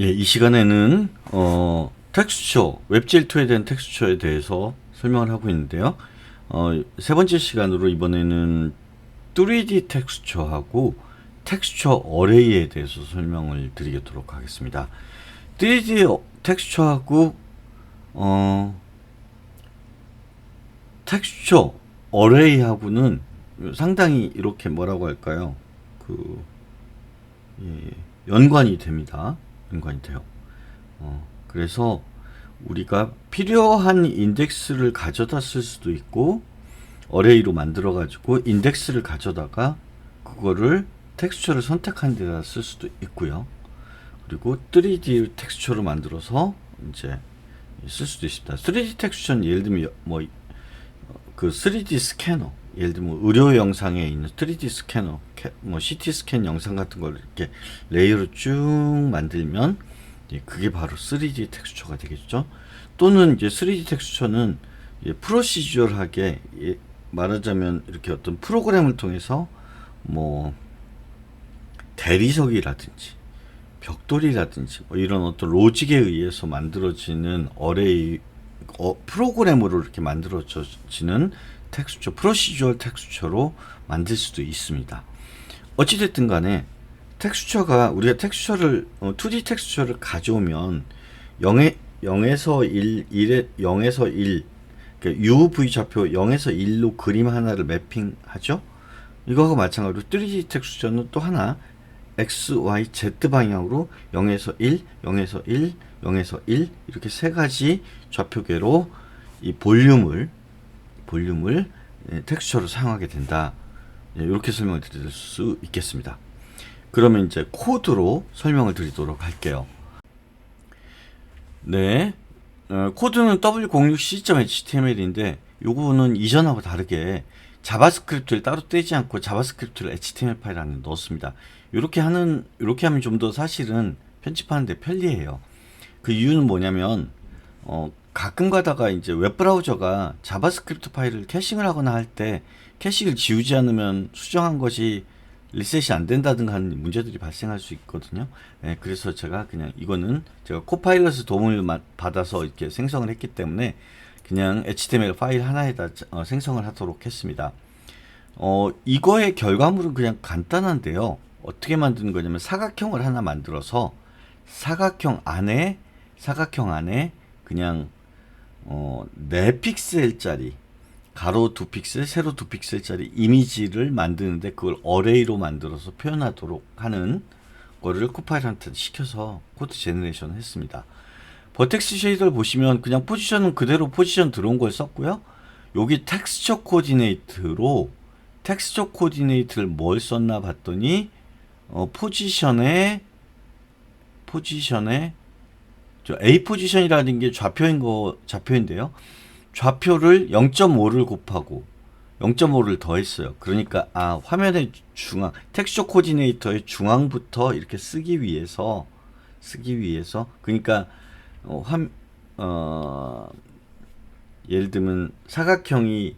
예, 이 시간에는 텍스처, 웹젤2에 대한 텍스처에 대해서 설명을 하고 있는데요. 세 번째 시간으로 이번에는 3D 텍스처하고 텍스처 어레이에 대해서 설명을 드리도록 하겠습니다. 3D 텍스처하고 텍스처 어레이하고는 상당히 이렇게 뭐라고 할까요? 예, 연관이 됩니다. 연관이 돼요. 그래서 우리가 필요한 인덱스를 가져다 쓸 수도 있고, 어레이로 만들어 가지고 인덱스를 가져다가 그거를 텍스처를 선택한 데다 쓸 수도 있고요. 그리고 3D 텍스처로 만들어서 이제 쓸 수도 있습니다. 3D 텍스처는 예를 들면 그 3D 스캐너, 예를 들면 의료 영상에 있는 3D 스캐너, CT 스캔 영상 같은 걸 이렇게 레이어로 쭉 만들면 그게 바로 3D 텍스처가 되겠죠. 또는 이제 3D 텍스처는 프로시저럴하게 말하자면 이렇게 어떤 프로그램을 통해서 뭐 대리석이라든지 벽돌이라든지 이런 어떤 로직에 의해서 만들어지는 어레이 프로그램으로 이렇게 만들어지는 텍스처, 프로시저럴 텍스처로 만들 수도 있습니다. 어찌됐든 간에 텍스처가 우리가 텍스처를 2D 텍스처를 가져오면 0에서 0에서 1 그러니까 UV 좌표 0에서 1로 그림 하나를 매핑하죠. 이거하고 마찬가지로 3D 텍스처는 또 하나 X, Y, Z 방향으로 0에서 1, 0에서 1, 0에서 1 이렇게 세 가지 좌표계로 이 볼륨을 텍스처로 사용하게 된다. 이렇게 설명을 드릴 수 있겠습니다. 그러면 이제 코드로 설명을 드리도록 할게요. 네, 코드는 w06c.html인데 요거는 이전하고 다르게 자바스크립트를 따로 떼지 않고 자바스크립트를 HTML 파일 안에 넣었습니다. 이렇게 하면 좀 더 사실은 편집하는데 편리해요. 그 이유는 뭐냐면 가끔 가다가 이제 웹브라우저가 자바스크립트 파일을 캐싱을 하거나 할 때 캐시를 지우지 않으면 수정한 것이 리셋이 안 된다든가 하는 문제들이 발생할 수 있거든요. 네, 그래서 제가 그냥 이거는 제가 코파일럿의 도움을 받아서 이렇게 생성을 했기 때문에 그냥 HTML 파일 하나에다 생성을 하도록 했습니다. 이거의 결과물은 그냥 간단한데요. 어떻게 만드는 거냐면 사각형을 하나 만들어서 사각형 안에 그냥 4픽셀짜리 가로 2픽셀, 세로 2픽셀짜리 이미지를 만드는데 그걸 어레이로 만들어서 표현하도록 하는 거를 코파일한테 시켜서 코드 제너레이션 했습니다. 버텍스 쉐이더를 보시면 그냥 포지션은 그대로 포지션 들어온 걸 썼고요. 여기 텍스처 코디네이트를 뭘 썼나 봤더니 포지션에 A 포지션이라는 게 좌표인데요. 좌표를 0.5를 곱하고 0.5를 더했어요. 그러니까 화면의 중앙, 텍스처 코디네이터의 중앙부터 이렇게 쓰기 위해서 그러니까 예를 들면 사각형이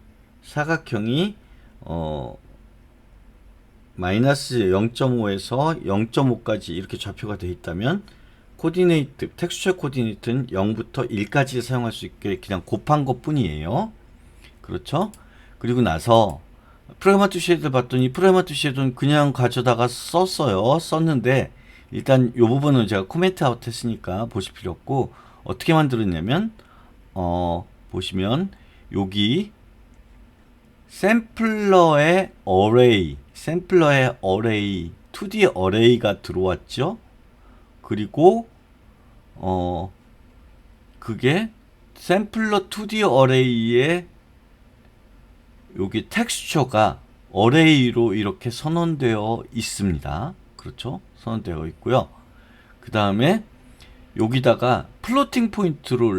마이너스 0.5에서 0.5까지 이렇게 좌표가 되어 있다면 코디네이트, 텍스처 코디네이트는 0부터 1까지 사용할 수 있게 그냥 곱한 것 뿐이에요. 그렇죠? 그리고 나서 프레마트 쉐이드 봤더니 프레마트 쉐이드는 그냥 가져다가 썼는데 일단 이 부분은 제가 코멘트 아웃 했으니까 보실 필요 없고 어떻게 만들었냐면 보시면 여기 샘플러의 어레이 2D 어레이가 들어왔죠. 그리고 그게 샘플러 2D 어레이에 여기 텍스처가 어레이로 이렇게 선언되어 있습니다. 그렇죠? 선언되어 있고요. 그 다음에 여기다가 플로팅 포인트로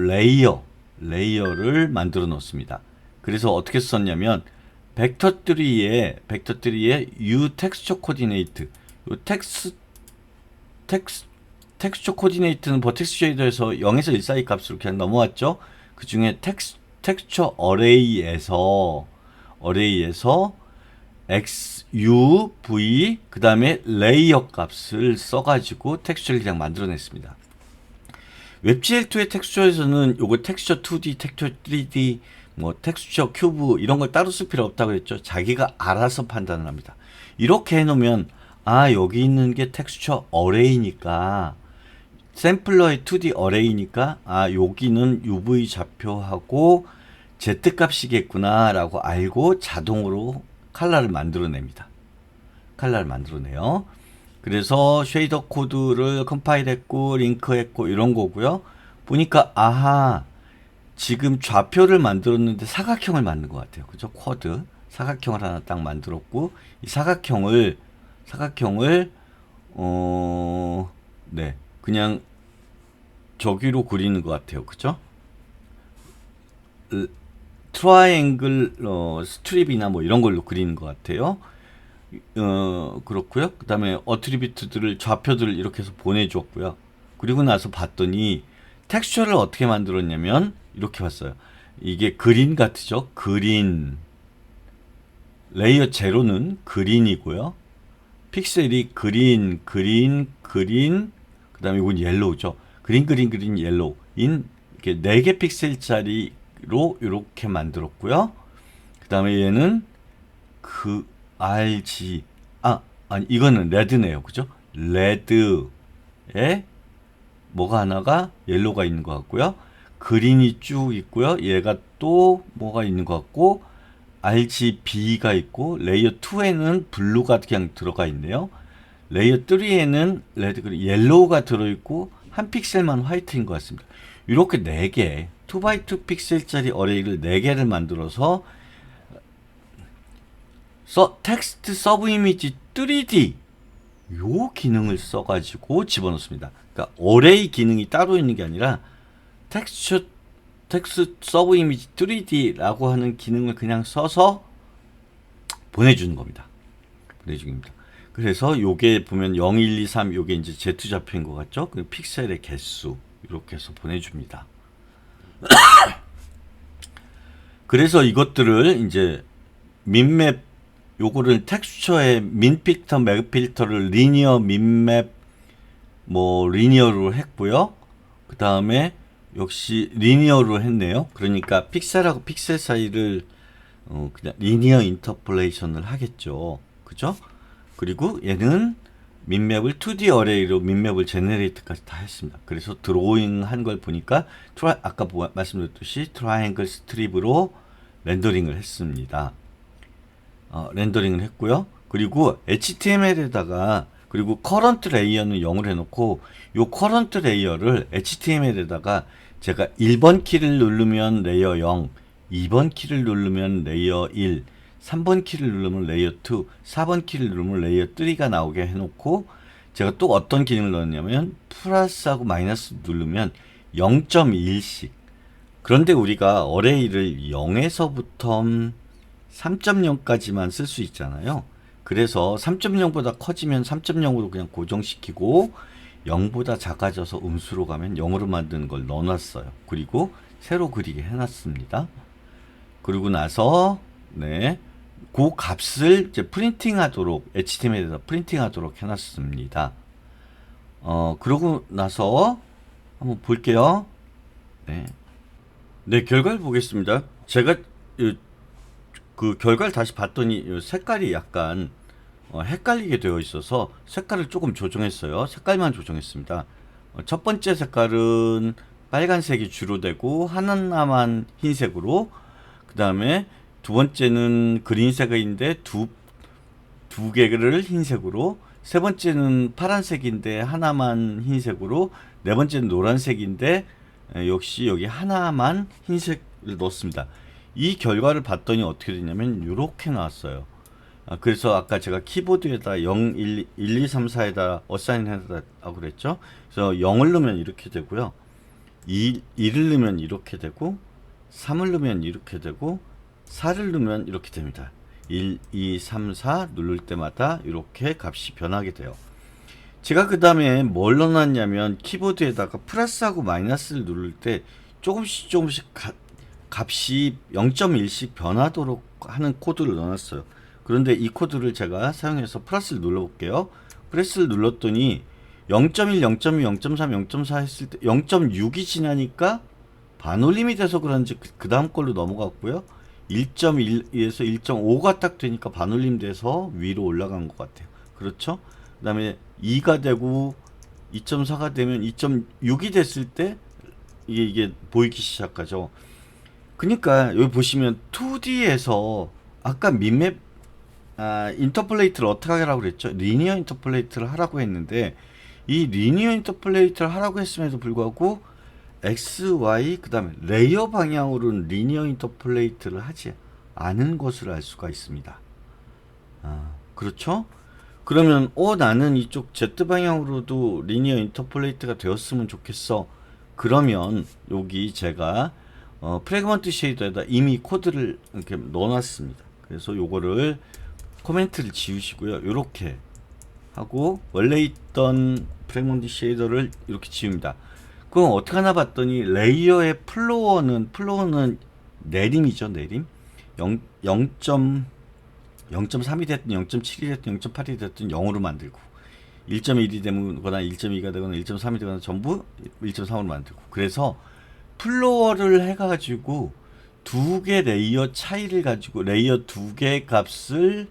레이어를 만들어 놓습니다. 그래서 어떻게 썼냐면 벡터3에 U 텍스처 코디네이트 요 텍스처 코디네이트는 버텍스 쉐이더에서 0에서 1 사이 값으로 그냥 넘어왔죠. 그 중에 텍스처 어레이에서 X, U, V 그 다음에 레이어 값을 써가지고 텍스처를 그냥 만들어냈습니다. 웹GL2의 텍스처에서는 요거 텍스처 2D, 텍스처 3D, 뭐 텍스처 큐브 이런 걸 따로 쓸 필요 없다고 했죠. 자기가 알아서 판단을 합니다. 이렇게 해놓으면 아 여기 있는 게 텍스처 어레이니까 샘플러의 2D 어레이니까 아 여기는 UV 좌표하고 Z 값이겠구나 라고 알고 자동으로 컬러를 만들어냅니다. 컬러를 만들어내요. 그래서 쉐이더 코드를 컴파일했고 링크했고 이런 거고요. 보니까 아하 지금 좌표를 만들었는데 사각형을 만든 것 같아요. 그죠? 쿼드 사각형을 하나 딱 만들었고 이 사각형을 네 그냥 저기로 그리는 것 같아요. 그죠? 트라이앵글 스트립이나 뭐 이런 걸로 그리는 것 같아요. 그렇고요. 그 다음에 어트리뷰트들을 좌표들을 이렇게 해서 보내주었고요. 그리고 나서 봤더니 텍스처를 어떻게 만들었냐면 이렇게 봤어요. 이게 그린 같죠? 그린 레이어 제로는 그린이고요. 픽셀이 그린 그 다음에 이건 옐로우죠. 그린 옐로우인 이렇게 4개 픽셀짜리로 이렇게 만들었고요. 그 다음에 얘는 그 RG 아니 이거는 레드네요. 그죠? 레드에 뭐가 하나가 옐로우가 있는 것 같고요. 그린이 쭉 있고요. 얘가 또 뭐가 있는 것 같고 RGB가 있고 레이어 2에는 블루가 그냥 들어가 있네요. 레이어 3에는 레드, 그린, 옐로우가 들어있고 한 픽셀만 화이트인 것 같습니다. 이렇게 4개 2x2 픽셀짜리 어레이를 4개를 만들어서 텍스트 서브 이미지 3D 요 기능을 써가지고 집어넣습니다. 그러니까 어레이 기능이 따로 있는 게 아니라 텍스트 서브 이미지 3D라고 하는 기능을 그냥 써서 보내주는 겁니다. 보내줍니다. 그래서 요게 보면 0, 1, 2, 3 요게 이제 Z 좌표인 것 같죠? 그 픽셀의 개수 이렇게 해서 보내줍니다. 그래서 이것들을 이제 민맵 요거를 텍스처의 민필터, 맥필터를 리니어 민맵 뭐 리니어로 했고요. 그 다음에 역시 리니어로 했네요. 그러니까 픽셀하고 픽셀 사이를 그냥 리니어 인터폴레이션을 하겠죠. 그죠? 그리고 얘는 민맵을 2D 어레이로 민맵을 제너레이트까지 다 했습니다. 그래서 드로잉 한 걸 보니까 아까 말씀드렸듯이 트라이앵글 스트립으로 렌더링을 했습니다. 렌더링을 했고요. 그리고 HTML에다가 그리고 커런트 레이어는 0을 해놓고 요 커런트 레이어를 HTML에다가 제가 1번 키를 누르면 레이어 0, 2번 키를 누르면 레이어 1, 3번 키를 누르면 레이어 2, 4번 키를 누르면 레이어 3가 나오게 해놓고 제가 또 어떤 기능을 넣었냐면 플러스하고 마이너스 누르면 0.1씩 그런데 우리가 어레이를 0에서부터 3.0까지만 쓸 수 있잖아요. 그래서 3.0보다 커지면 3.0으로 그냥 고정시키고 0보다 작아져서 음수로 가면 0으로 만드는 걸 넣어놨어요. 그리고 새로 그리게 해놨습니다. 그리고 나서 네, 그 값을 이제 프린팅하도록 HTML에다 프린팅하도록 해놨습니다. 그러고 나서 한번 볼게요. 네, 결과를 보겠습니다. 제가 그 결과를 다시 봤더니 색깔이 약간 헷갈리게 되어 있어서 색깔을 조금 조정했어요. 색깔만 조정했습니다. 첫 번째 색깔은 빨간색이 주로 되고 하나만 흰색으로, 그 다음에 두 번째는 그린색인데 두 개를 흰색으로, 세 번째는 파란색인데 하나만 흰색으로, 네 번째는 노란색인데 역시 여기 하나만 흰색을 넣었습니다. 이 결과를 봤더니 어떻게 되냐면 이렇게 나왔어요. 그래서 아까 제가 키보드에다 0, 1, 2, 3, 4에다 어사인 하고 그랬죠. 그래서 0을 넣으면 이렇게 되고요. 2를 넣으면 이렇게 되고, 3을 넣으면 이렇게 되고, 4를 넣으면 이렇게 됩니다. 1, 2, 3, 4 누를 때마다 이렇게 값이 변하게 돼요. 제가 그 다음에 뭘 넣어놨냐면 키보드에다가 플러스하고 마이너스를 누를 때 조금씩 값이 0.1씩 변하도록 하는 코드를 넣어놨어요. 그런데 이 코드를 제가 사용해서 플러스를 눌러볼게요. 플러스를 눌렀더니 0.1, 0.2, 0.3, 0.4 했을 때 0.6이 지나니까 반올림이 돼서 그런지 그 다음 걸로 넘어갔고요. 1.1에서 1.5가 딱 되니까 반올림 돼서 위로 올라간 것 같아요. 그렇죠? 그 다음에 2가 되고 2.4가 되면 2.6이 됐을 때 이게 보이기 시작하죠. 그러니까 여기 보시면 2D에서 아까 민맵 인터폴레이트를 어떻게 하라고 그랬죠? 리니어 인터폴레이트를 하라고 했는데 이 리니어 인터폴레이트를 하라고 했음에도 불구하고 X, Y 그 다음에 레이어 방향으로는 리니어 인터폴레이트를 하지 않은 것을 알 수가 있습니다. 그렇죠? 그러면 나는 이쪽 Z 방향으로도 리니어 인터폴레이트가 되었으면 좋겠어. 그러면 여기 제가 프래그먼트 쉐이더에다 이미 코드를 이렇게 넣어놨습니다. 그래서 요거를 코멘트를 지우시고요. 요렇게 하고 원래 있던 프래그먼트 쉐이더를 이렇게 지웁니다. 그럼 어떻게 하나 봤더니 레이어의 플로어는 내림이죠. 내림 0.3이 됐든 0.7이 됐든 0.8이 됐든 0으로 만들고 1.1이 되거나 1.2가 되거나 1.3이 되거나 전부 1.3으로 만들고 그래서 플로어를 해가지고 두 개 레이어 차이를 가지고 레이어 두 개 값을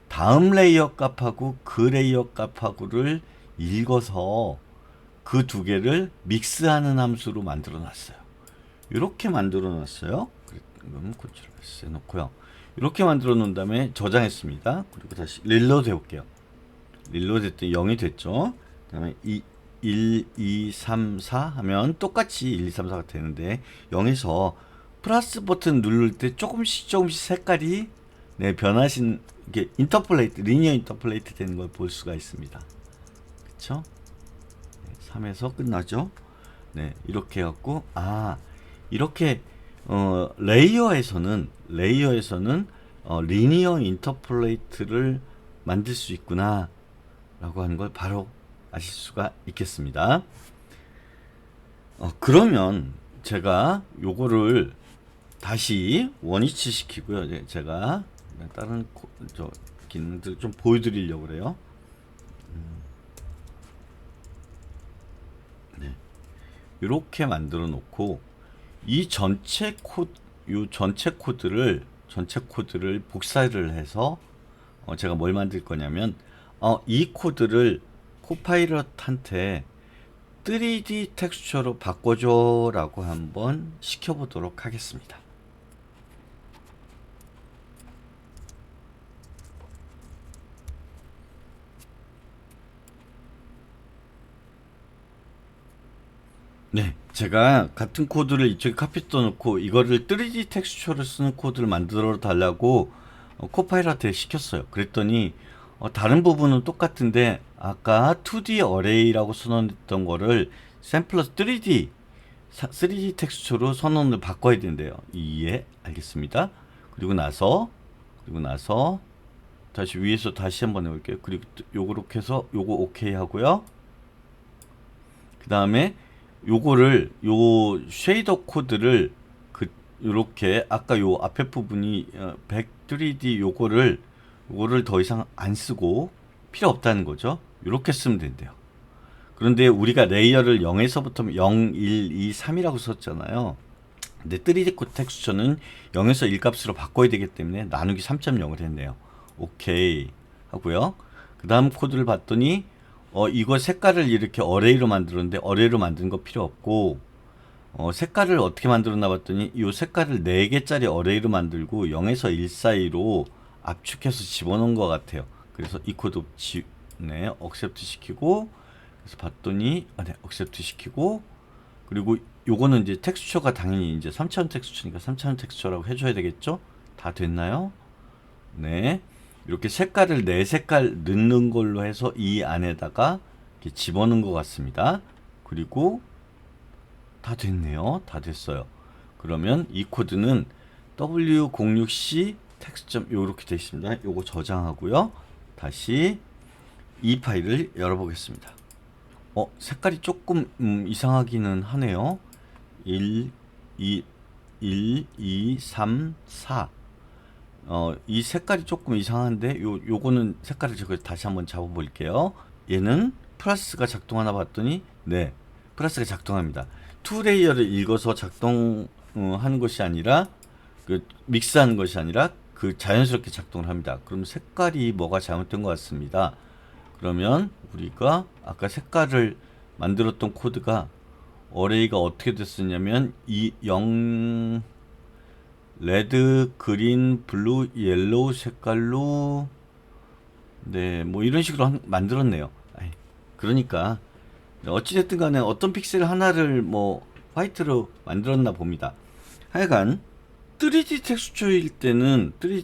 다음 레이어 값하고 그 레이어 값하고를 읽어서 그 두 개를 믹스하는 함수로 만들어 놨어요. 이렇게 만들어 놨어요. 그럼 컨트롤 S 해놓고요. 이렇게 만들어 놓은 다음에 저장했습니다. 그리고 다시 릴로드 해볼게요. 릴로드 했더니 0이 됐죠. 그 다음에 1, 2, 3, 4 하면 똑같이 1, 2, 3, 4가 되는데 0에서 플러스 버튼 누를 때 조금씩 색깔이 변하신 게 인터폴레이트, 리니어 인터폴레이트 되는 걸 볼 수가 있습니다. 그쵸? 3에서 끝나죠. 네, 이렇게 해갖고 이렇게 레이어에서는 리니어 인터폴레이트를 만들 수 있구나 라고 하는 걸 바로 아실 수가 있겠습니다. 그러면 제가 요거를 다시 원위치 시키고요. 제가 다른 기능들 좀 보여드리려고 그래요. 네. 이렇게 만들어 놓고 이 전체 코드를 복사를 해서 제가 뭘 만들 거냐면 이 코드를 코파일럿한테 3D 텍스처로 바꿔줘 라고 한번 시켜보도록 하겠습니다. 네, 제가 같은 코드를 이쪽에 카피 떠놓고 이거를 3D 텍스처를 쓰는 코드를 만들어 달라고 코파일럿에 시켰어요. 그랬더니 다른 부분은 똑같은데 아까 2D 어레이라고 선언했던 거를 샘플러스 3D 텍스처로 선언을 바꿔야 된대요. 예, 알겠습니다. 그리고 나서 다시 위에서 다시 한번 해볼게요. 그리고 요렇게 해서 요거 오케이 하고요. 그 다음에 요거를 요 쉐이더 코드를 요렇게 아까 요 앞에 부분이 100-3D 요거를 더 이상 안 쓰고 필요 없다는 거죠. 요렇게 쓰면 된대요. 그런데 우리가 레이어를 0에서부터 0, 1, 2, 3이라고 썼잖아요. 근데 3D 코드 텍스처는 0에서 1 값으로 바꿔야 되기 때문에 나누기 3.0을 했네요. 오케이 하고요. 그 다음 코드를 봤더니 이거 색깔을 이렇게 어레이로 만들었는데 어레이로 만드는 거 필요 없고 색깔을 어떻게 만들었나 봤더니 이 색깔을 4개짜리 어레이로 만들고 0에서 1 사이로 압축해서 집어넣은 것 같아요. 그래서 이 코드 억셉트 시키고 그래서 봤더니 네, 억셉트 시키고 그리고 요거는 이제 텍스처가 당연히 이제 3차원 텍스처니까 3차원 텍스처라고 해줘야 되겠죠? 다 됐나요? 네. 이렇게 색깔을 4색깔 넣는 걸로 해서 이 안에다가 이렇게 집어넣은 것 같습니다. 그리고 다 됐네요. 다 됐어요. 그러면 이 코드는 W06C 텍스트 요렇게 되어 있습니다. 요거 저장하고요. 다시 이 파일을 열어보겠습니다. 색깔이 조금 이상하기는 하네요. 1, 2, 3, 4. 이 색깔이 조금 이상한데 요거는 색깔을 제가 다시 한번 잡아볼게요. 얘는 플러스가 작동하나 봤더니 네, 플러스가 작동합니다. 투 레이어를 읽어서 작동하는 것이 아니라 그 믹스하는 것이 아니라 그 자연스럽게 작동을 합니다. 그럼 색깔이 뭐가 잘못된 것 같습니다. 그러면 우리가 아까 색깔을 만들었던 코드가 어레이가 어떻게 됐었냐면 이 0 레드, 그린, 블루, 옐로우 색깔로 네, 뭐 이런 식으로 만들었네요. 그러니까 어찌됐든 간에 어떤 픽셀 하나를 뭐 화이트로 만들었나 봅니다. 하여간 3D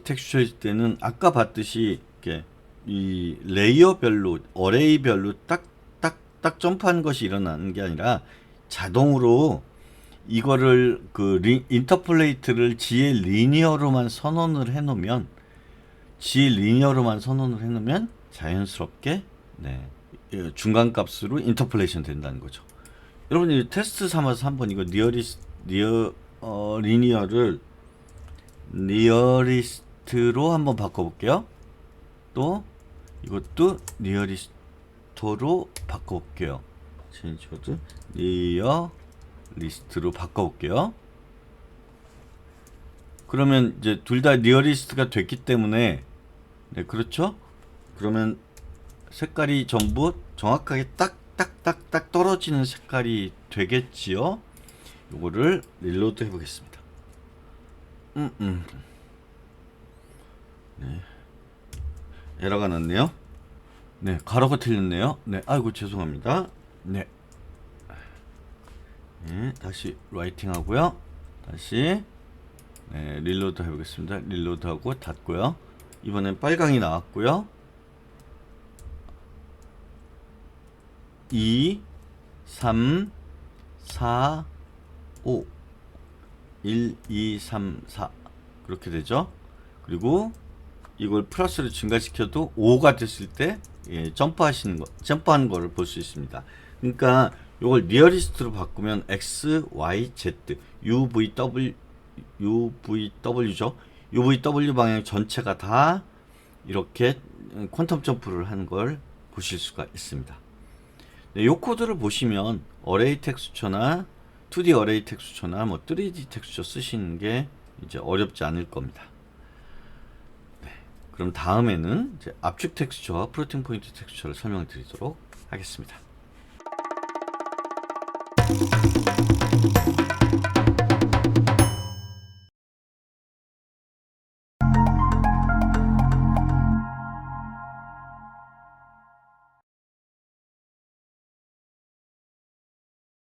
텍스처일 때는 아까 봤듯이 이렇게 이 레이어별로 어레이별로 딱 점프하는 것이 일어나는 게 아니라 자동으로 이거를 그 인터폴레이트를 GL 리니어로만 선언을 해놓으면 자연스럽게 네, 중간값으로 인터폴레이션 된다는 거죠. 여러분 이 테스트 삼아서 한번 이거 리니어를 니어리스트로 한번 바꿔볼게요. 또 이것도 니어리스트로 바꿔볼게요. 체인지워드 니어리스트로 바꿔볼게요. 그러면 이제 둘 다 니어리스트가 됐기 때문에 네, 그렇죠? 그러면 색깔이 전부 정확하게 딱 떨어지는 색깔이 되겠지요? 요거를 릴로드 해보겠습니다. 네. 에러가 났네요. 네, 가로가 틀렸네요. 네, 아이고 죄송합니다. 네. 네, 다시 라이팅 하고요. 다시 네, 릴로드 해보겠습니다. 릴로드 하고 닫고요. 이번엔 빨강이 나왔고요. 2, 3, 4, 5 1, 2, 3, 4 그렇게 되죠. 그리고 이걸 플러스를 증가시켜도 5가 됐을 때 예, 점프하는 거를 볼 수 있습니다. 그러니까 이걸 리어리스트로 바꾸면 X, Y, Z, UVW죠. UVW 방향 전체가 다 이렇게 퀀텀 점프를 하는 걸 보실 수가 있습니다. 네, 이 코드를 보시면 어레이 텍스처나 2D 어레이 텍스처나 뭐 3D 텍스처 쓰시는 게 이제 어렵지 않을 겁니다. 네, 그럼 다음에는 이제 압축 텍스처와 플로팅 포인트 텍스처를 설명드리도록 하겠습니다.